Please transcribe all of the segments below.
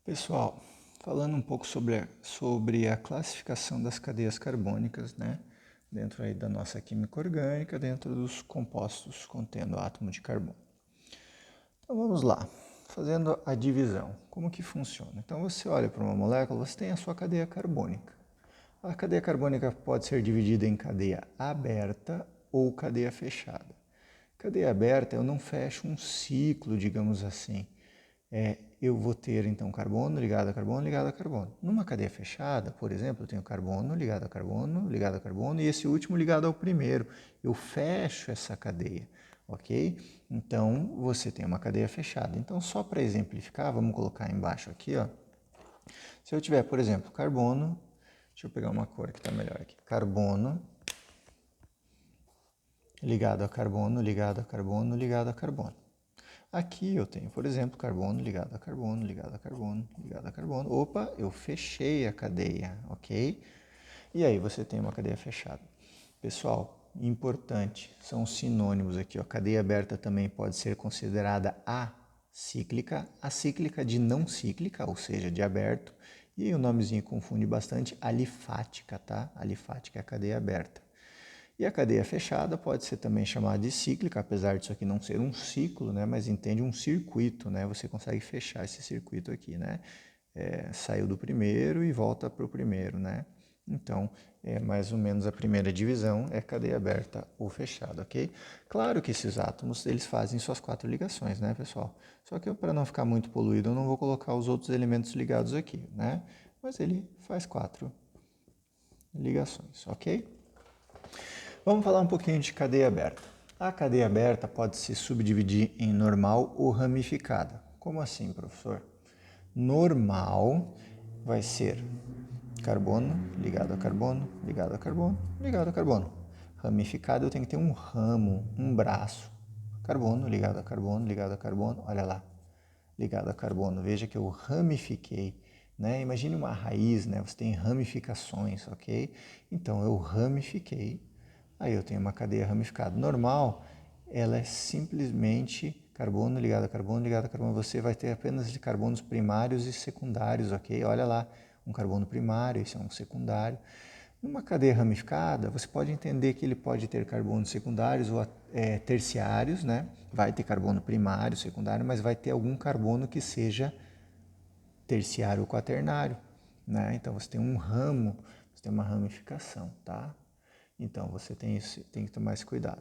Pessoal, falando um pouco sobre a classificação das cadeias carbônicas, né? Dentro aí da nossa química orgânica, dentro dos compostos contendo átomo de carbono. Então vamos lá, fazendo a divisão. Como que funciona? Então você olha para uma molécula, você tem a sua cadeia carbônica. A cadeia carbônica pode ser dividida em cadeia aberta ou cadeia fechada. Cadeia aberta, eu não fecho um ciclo, digamos assim. Eu vou ter, então, carbono ligado a carbono, ligado a carbono. Numa cadeia fechada, por exemplo, eu tenho carbono ligado a carbono, ligado a carbono, e esse último ligado ao primeiro. Eu fecho essa cadeia, ok? Então, você tem uma cadeia fechada. Então, só para exemplificar, vamos colocar embaixo aqui, ó. Se eu tiver, por exemplo, carbono, deixa eu pegar uma cor que está melhor aqui. Carbono ligado a carbono, ligado a carbono, ligado a carbono. Aqui eu tenho, por exemplo, carbono ligado a carbono, ligado a carbono, ligado a carbono. Opa, eu fechei a cadeia, ok? E aí você tem uma cadeia fechada. Pessoal, importante, são sinônimos aqui, ó. Cadeia aberta também pode ser considerada acíclica de não cíclica, ou seja, de aberto. E o nomezinho confunde bastante, alifática, tá? Alifática é a cadeia aberta. E a cadeia fechada pode ser também chamada de cíclica, apesar disso aqui não ser um ciclo, né? Mas entende um circuito, né? Você consegue fechar esse circuito aqui, né? Saiu do primeiro e volta para o primeiro, né? Então, mais ou menos a primeira divisão é cadeia aberta ou fechada, ok? Claro que esses átomos, eles fazem suas 4 ligações, né, pessoal? Só que para não ficar muito poluído, eu não vou colocar os outros elementos ligados aqui, né? Mas ele faz 4 ligações, ok? Vamos falar um pouquinho de cadeia aberta. A cadeia aberta pode se subdividir em normal ou ramificada. Como assim, professor? Normal vai ser carbono ligado a carbono, ligado a carbono, ligado a carbono. Ramificado eu tenho que ter um ramo, um braço. Carbono ligado a carbono, ligado a carbono, olha lá, ligado a carbono. Veja que eu ramifiquei, né? Imagine uma raiz, né? Você tem ramificações, ok? Então eu ramifiquei. Aí eu tenho uma cadeia ramificada. Normal, ela é simplesmente carbono ligado a carbono, ligado a carbono. Você vai ter apenas de carbonos primários e secundários, ok? Olha lá, um carbono primário, esse é um secundário. Numa cadeia ramificada, você pode entender que ele pode ter carbonos secundários ou terciários, né? Vai ter carbono primário, secundário, mas vai ter algum carbono que seja terciário ou quaternário, né? Então você tem um ramo, você tem uma ramificação, tá? Então você tem que tomar esse cuidado.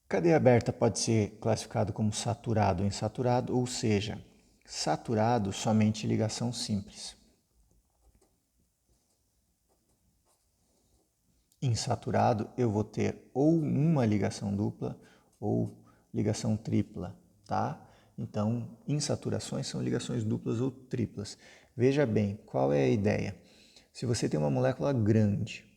Cadeia aberta pode ser classificado como saturado ou insaturado, ou seja, saturado somente ligação simples. Insaturado eu vou ter ou uma ligação dupla ou ligação tripla, tá? Então, insaturações são ligações duplas ou triplas. Veja bem, qual é a ideia? Se você tem uma molécula grande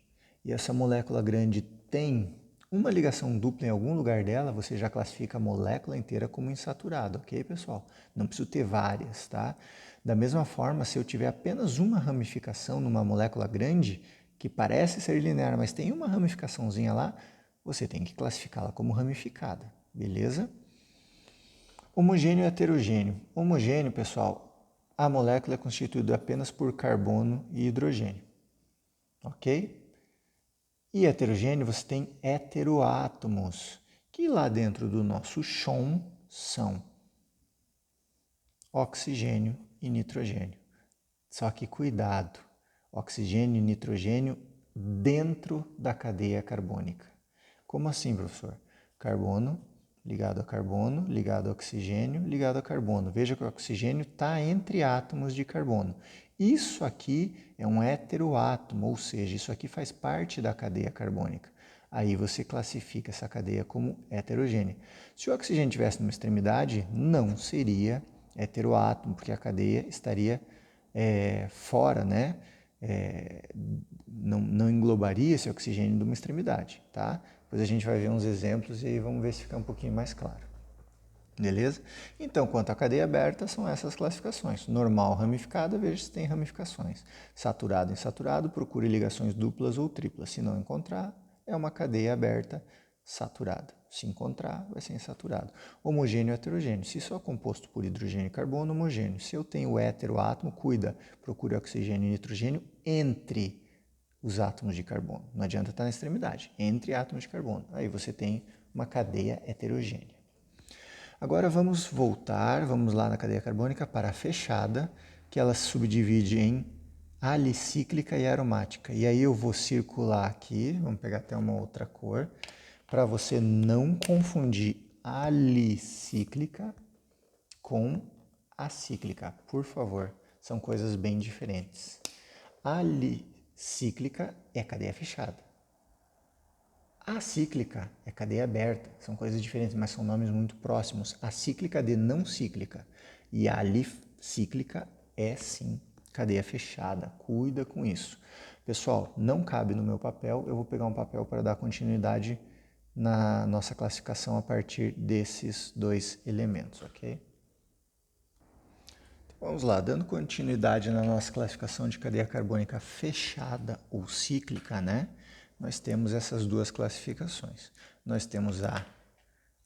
e essa molécula grande tem uma ligação dupla em algum lugar dela, você já classifica a molécula inteira como insaturada, ok, pessoal? Não preciso ter várias, tá? Da mesma forma, se eu tiver apenas uma ramificação numa molécula grande, que parece ser linear, mas tem uma ramificaçãozinha lá, você tem que classificá-la como ramificada, beleza? Homogêneo e heterogêneo. Homogêneo, pessoal, a molécula é constituída apenas por carbono e hidrogênio, ok? E heterogêneo, você tem heteroátomos, que lá dentro do nosso chão são oxigênio e nitrogênio. Só que cuidado, oxigênio e nitrogênio dentro da cadeia carbônica. Como assim, professor? Carbono ligado a oxigênio, ligado a carbono. Veja que o oxigênio está entre átomos de carbono. Isso aqui é um heteroátomo, ou seja, isso aqui faz parte da cadeia carbônica. Aí você classifica essa cadeia como heterogênea. Se o oxigênio estivesse numa extremidade, não seria heteroátomo, porque a cadeia estaria fora, né? Não englobaria esse oxigênio de uma extremidade, tá? Depois a gente vai ver uns exemplos e aí vamos ver se fica um pouquinho mais claro. Beleza? Então, quanto à cadeia aberta, são essas classificações. Normal, ramificada, veja se tem ramificações. Saturado, insaturado, procure ligações duplas ou triplas. Se não encontrar, é uma cadeia aberta saturada. Se encontrar, vai ser insaturado. Homogêneo e heterogêneo. Se só é composto por hidrogênio e carbono, homogêneo. Se eu tenho o heteroátomo, procure oxigênio e nitrogênio entre os átomos de carbono. Não adianta estar na extremidade, entre átomos de carbono. Aí você tem uma cadeia heterogênea. Agora vamos voltar, vamos lá na cadeia carbônica para a fechada, que ela se subdivide em alicíclica e aromática. E aí eu vou circular aqui, vamos pegar até uma outra cor, para você não confundir alicíclica com acíclica, por favor. São coisas bem diferentes. Alicíclica é cadeia fechada. Acíclica é cadeia aberta. São coisas diferentes, mas são nomes muito próximos. Acíclica de não cíclica. E a alicíclica é sim cadeia fechada. Cuida com isso. Pessoal, não cabe no meu papel. Eu vou pegar um papel para dar continuidade na nossa classificação a partir desses dois elementos, ok? Então, vamos lá, dando continuidade na nossa classificação de cadeia carbônica fechada ou cíclica, né? Nós temos essas duas classificações. Nós temos a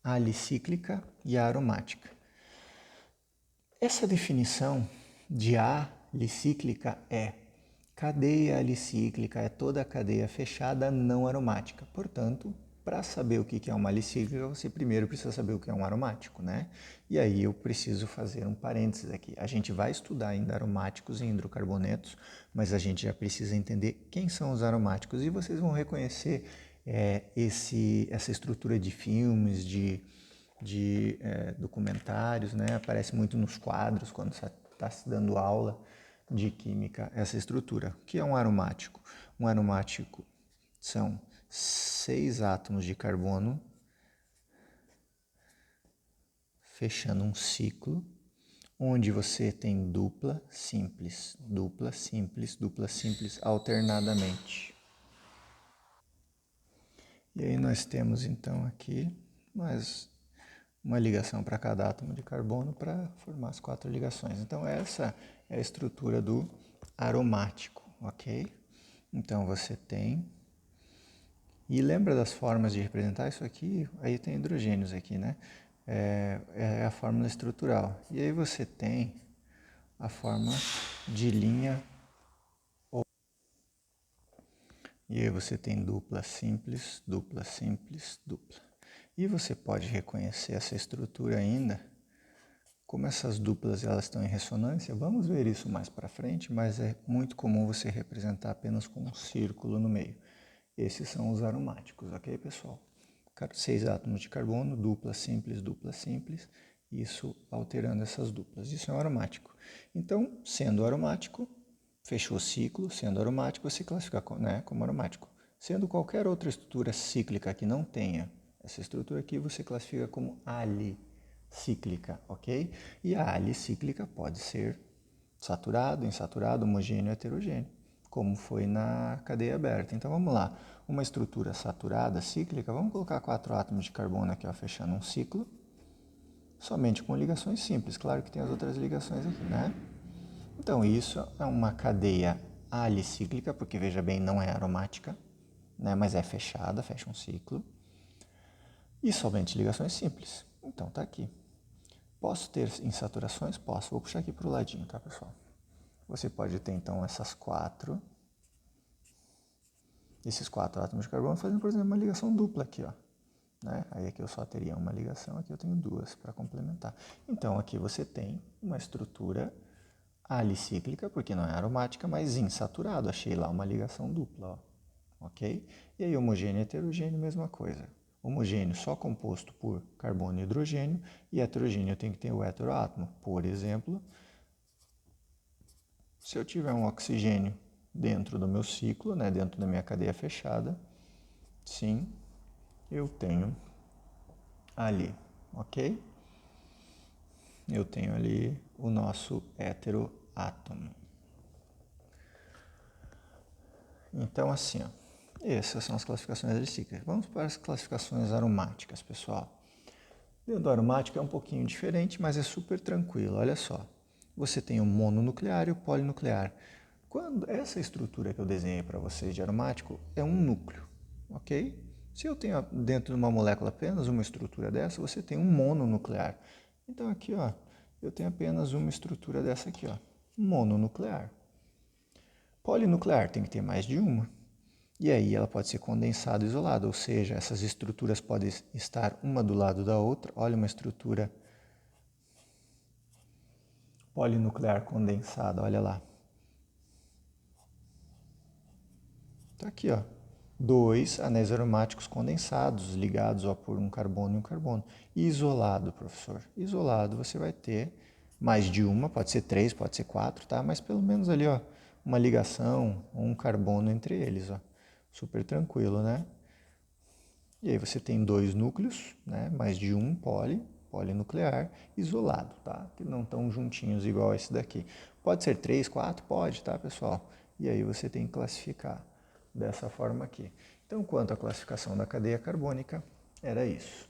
alicíclica e a aromática. Essa definição de alicíclica é cadeia alicíclica é toda a cadeia fechada não aromática. Portanto, para saber o que é uma alicíclica, você primeiro precisa saber o que é um aromático, né? E aí eu preciso fazer um parênteses aqui. A gente vai estudar ainda aromáticos e hidrocarbonetos, mas a gente já precisa entender quem são os aromáticos. E vocês vão reconhecer essa estrutura de filmes, de documentários, né? Aparece muito nos quadros quando você está se dando aula de química, essa estrutura. O que é um aromático? Um aromático são 6 átomos de carbono fechando um ciclo, onde você tem dupla simples, dupla simples, dupla simples alternadamente. E aí nós temos então aqui mais uma ligação para cada átomo de carbono para formar as 4 ligações. Então essa é a estrutura do aromático, ok? Então você tem... E lembra das formas de representar isso aqui? Aí tem hidrogênios aqui, né? É a fórmula estrutural. E aí você tem a forma de linha. E aí você tem dupla simples, dupla simples, dupla. E você pode reconhecer essa estrutura ainda, como essas duplas elas estão em ressonância. Vamos ver isso mais para frente, mas é muito comum você representar apenas com um círculo no meio. Esses são os aromáticos, ok, pessoal? 6 átomos de carbono, dupla simples, isso alterando essas duplas. Isso é um aromático. Então, sendo aromático, fechou o ciclo, sendo aromático, se classifica como aromático. Sendo qualquer outra estrutura cíclica que não tenha essa estrutura aqui, você classifica como alicíclica, ok? E a alicíclica pode ser saturado, insaturado, homogêneo, heterogêneo, como foi na cadeia aberta. Então vamos lá, uma estrutura saturada, cíclica, vamos colocar 4 átomos de carbono aqui, ó, fechando um ciclo, somente com ligações simples, claro que tem as outras ligações aqui, né? Então isso é uma cadeia alicíclica, porque veja bem, não é aromática, né? Mas é fechada, fecha um ciclo, e somente ligações simples. Então tá aqui. Posso ter insaturações? Posso. Vou puxar aqui para o ladinho, tá, pessoal? Você pode ter, então, esses 4 átomos de carbono fazendo, por exemplo, uma ligação dupla aqui, ó. Né? Aí aqui eu só teria uma ligação, aqui eu tenho 2 para complementar. Então, aqui você tem uma estrutura alicíclica, porque não é aromática, mas insaturado. Achei lá uma ligação dupla, ó. Ok? E aí, homogêneo e heterogêneo, mesma coisa. Homogêneo só composto por carbono e hidrogênio, e heterogêneo eu tenho que ter o heteroátomo. Por exemplo, se eu tiver um oxigênio dentro do meu ciclo, né, dentro da minha cadeia fechada, sim, eu tenho ali, ok? Eu tenho ali o nosso heteroátomo. Então, assim, ó, essas são as classificações alicíclicas. Vamos para as classificações aromáticas, pessoal. Dentro do aromático é um pouquinho diferente, mas é super tranquilo. Olha só, você tem o mononuclear e o polinuclear. Quando essa estrutura que eu desenhei para vocês de aromático é um núcleo, ok? Se eu tenho dentro de uma molécula apenas uma estrutura dessa, você tem um mononuclear. Então aqui, ó, eu tenho apenas uma estrutura dessa aqui, ó, mononuclear. Polinuclear tem que ter mais de uma. E aí ela pode ser condensada ou isolada, ou seja, essas estruturas podem estar uma do lado da outra. Olha uma estrutura polinuclear condensada, olha lá. Está aqui, ó, dois anéis aromáticos condensados, ligados ó, por um carbono e um carbono. E isolado, professor. Isolado você vai ter mais de uma, pode ser três, pode ser quatro, tá? Mas pelo menos ali, ó, uma ligação, um carbono entre eles, ó. Super tranquilo, né? E aí você tem dois núcleos, né? Mais de um polinuclear, isolado, tá? Que não estão juntinhos igual esse daqui. Pode ser três, quatro? Pode, tá, pessoal? E aí você tem que classificar dessa forma aqui. Então, quanto à classificação da cadeia carbônica, era isso.